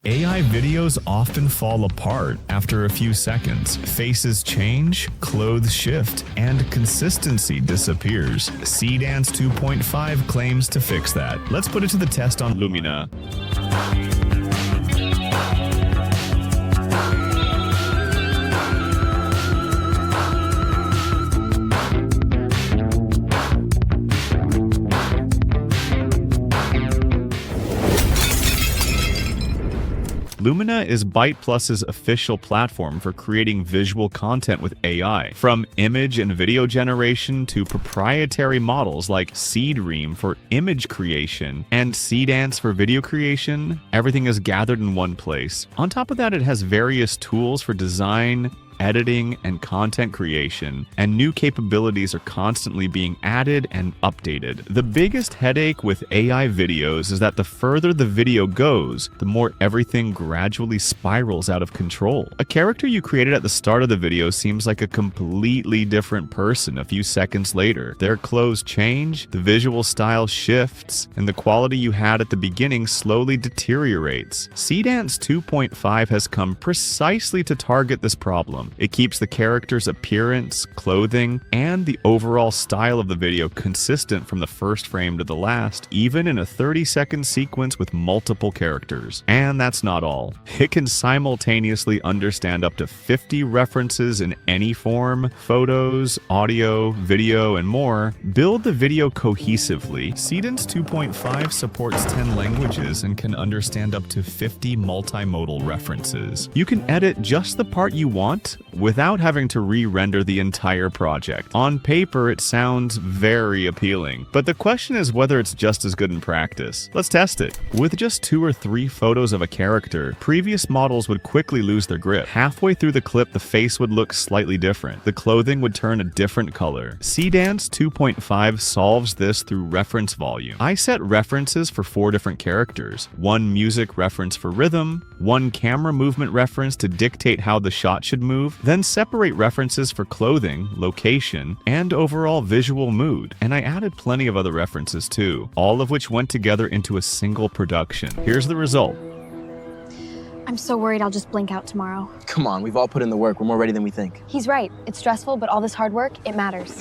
AI videos often fall apart after a few seconds. Faces change, clothes shift, and consistency disappears. Seedance 2.5 claims to fix that. Let's put it to the test on Lumina. Lumina is BytePlus's official platform for creating visual content with AI. From image and video generation to proprietary models like Seedream for image creation and Seedance for video creation, everything is gathered in one place. On top of that, it has various tools for design, editing, and content creation, and new capabilities are constantly being added and updated. The biggest headache with AI videos is that the further the video goes, the more everything gradually spirals out of control. A character you created at the start of the video seems like a completely different person a few seconds later. Their clothes change, the visual style shifts, and the quality you had at the beginning slowly deteriorates. Seedance 2.5 has come precisely to target this problem. It keeps the character's appearance, clothing, and the overall style of the video consistent from the first frame to the last, even in a 30-second sequence with multiple characters. And that's not all. It can simultaneously understand up to 50 references in any form, photos, audio, video, and more. Build the video cohesively. Seedance 2.5 supports 10 languages and can understand up to 50 multimodal references. You can edit just the part you want without having to re-render the entire project. On paper, it sounds very appealing, but the question is whether it's just as good in practice. Let's test it. With just 2 or 3 photos of a character, previous models would quickly lose their grip. Halfway through the clip, the face would look slightly different. The clothing would turn a different color. Seedance 2.5 solves this through reference volume. I set references for 4 different characters. 1 music reference for rhythm, 1 camera movement reference to dictate how the shot should move, then separate references for clothing, location, and overall visual mood. And I added plenty of other references too, all of which went together into a single production. Here's the result. I'm so worried I'll just blink out tomorrow. Come on, we've all put in the work. We're more ready than we think. He's right. It's stressful, but all this hard work, it matters.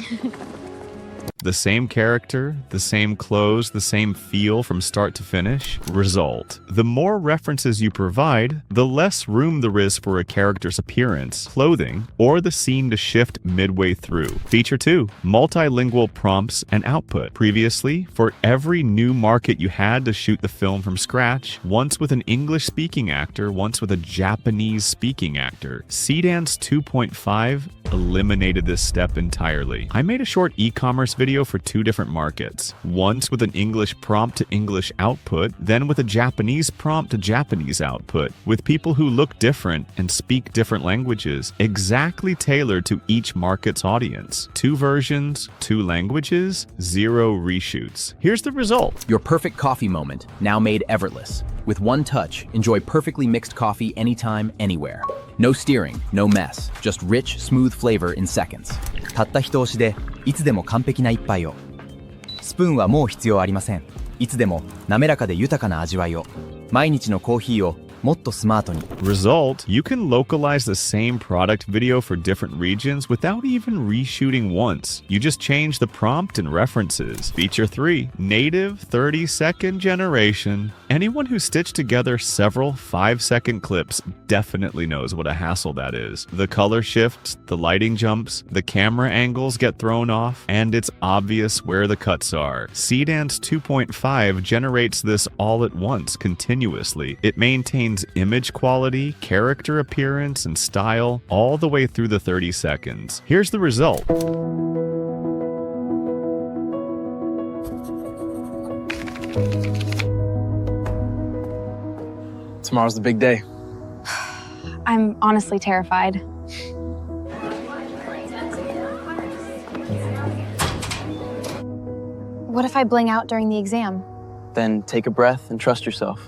The same character, the same clothes, the same feel from start to finish. Result. The more references you provide, the less room there is for a character's appearance, clothing, or the scene to shift midway through. Feature 2. Multilingual prompts and output. Previously, for every new market you had to shoot the film from scratch, once with an English-speaking actor, once with a Japanese-speaking actor. Seedance 2.5 eliminated this step entirely. I made a short e-commerce video for 2 different markets. Once with an English prompt to English output, then with a Japanese prompt to Japanese output, with people who look different and speak different languages, exactly tailored to each market's audience. 2 versions, 2 languages, 0 reshoots. Here's the result. Your perfect coffee moment, now made effortless. With one touch, enjoy perfectly mixed coffee anytime, anywhere. No steering, no mess, just rich, smooth flavor in seconds. たった一押しでいつでも完璧な一杯を。スプーンはもう必要ありません。いつでも滑らかで豊かな味わいを。毎日のコーヒーをもっとスマートに。 Result, you can localize the same product video for different regions without even reshooting once. You just change the prompt and references. Feature 3, native 30-second generation. Anyone who stitched together several 5-second clips definitely knows what a hassle that is. The color shifts, the lighting jumps, the camera angles get thrown off, and it's obvious where the cuts are. Seedance 2.5 generates this all at once, continuously. It maintains image quality, character appearance, and style all the way through the 30 seconds. Here's the result. Tomorrow's the big day. I'm honestly terrified. What if I bling out during the exam? Then take a breath and trust yourself.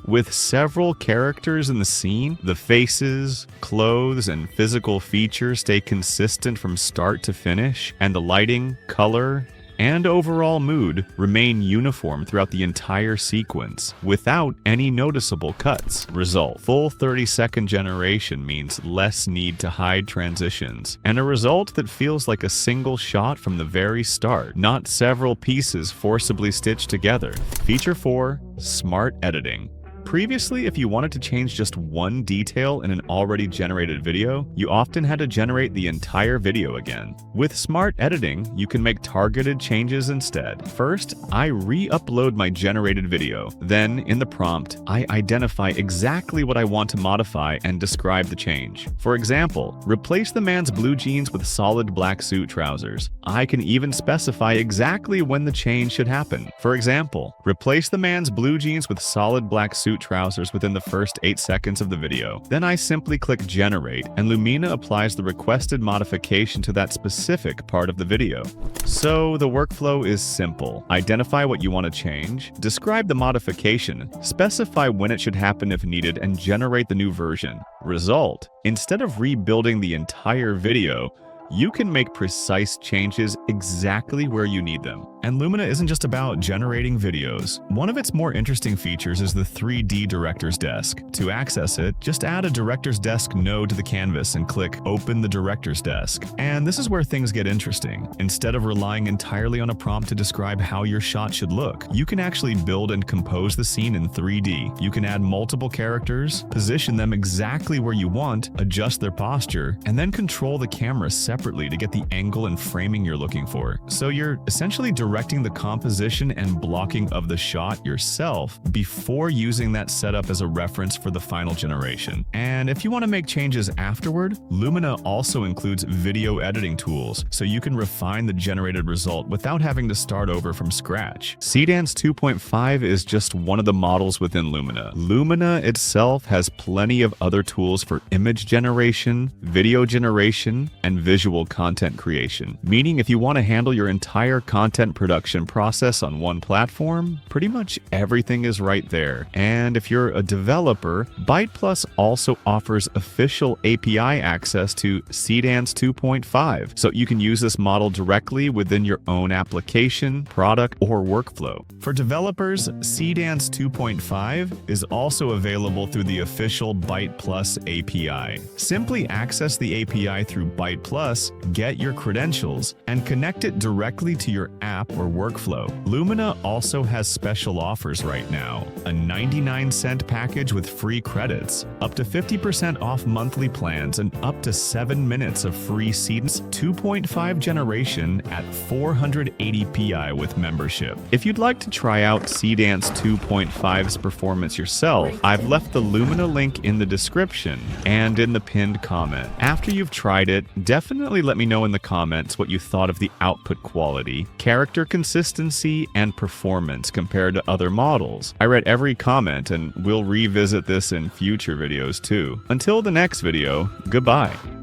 With several characters in the scene, the faces, clothes, and physical features stay consistent from start to finish, and the lighting, color, and overall mood remain uniform throughout the entire sequence, without any noticeable cuts. Result: full 30-second generation means less need to hide transitions, and a result that feels like a single shot from the very start, not several pieces forcibly stitched together. Feature 4: Smart Editing. Previously, if you wanted to change just one detail in an already generated video, you often had to generate the entire video again. With Smart Editing, you can make targeted changes instead. First, I re-upload my generated video. Then, in the prompt, I identify exactly what I want to modify and describe the change. For example, replace the man's blue jeans with solid black suit trousers. I can even specify exactly when the change should happen. For example, replace the man's blue jeans with solid black suit trousers within the first 8 seconds of the video. Then I simply click Generate, and Lumina applies the requested modification to that specific part of the video. So the workflow is simple. Identify what you want to change, describe the modification, specify when it should happen if needed, and generate the new version. Result: instead of rebuilding the entire video, you can make precise changes exactly where you need them. And Lumina isn't just about generating videos. One of its more interesting features is the 3D Director's Desk. To access it, just add a Director's Desk node to the canvas and click Open the Director's Desk. And this is where things get interesting. Instead of relying entirely on a prompt to describe how your shot should look, you can actually build and compose the scene in 3D. You can add multiple characters, position them exactly where you want, adjust their posture, and then control the camera separately to get the angle and framing you're looking for. So you're essentially directing the composition and blocking of the shot yourself before using that setup as a reference for the final generation. And if you want to make changes afterward, Lumina also includes video editing tools, so you can refine the generated result without having to start over from scratch. Seedance 2.5 is just one of the models within Lumina. Lumina itself has plenty of other tools for image generation, video generation, and visual content creation. Meaning if you want to handle your entire content production process on one platform, pretty much everything is right there. And if you're a developer, BytePlus also offers official API access to Seedance 2.5, so you can use this model directly within your own application, product, or workflow. For developers, Seedance 2.5 is also available through the official BytePlus API. Simply access the API through BytePlus, get your credentials, and connect it directly to your app or workflow. Lumina also has special offers right now. A 99-cent package with free credits, up to 50% off monthly plans, and up to 7 minutes of free Seedance 2.5 generation at 480 pi with membership. If you'd like to try out Seedance 2.5's performance yourself, I've left the Lumina link in the description and in the pinned comment. After you've tried it, definitely let me know in the comments what you thought of the output quality, character consistency, and performance compared to other models. I read every comment and we'll revisit this in future videos too. Until the next video, goodbye.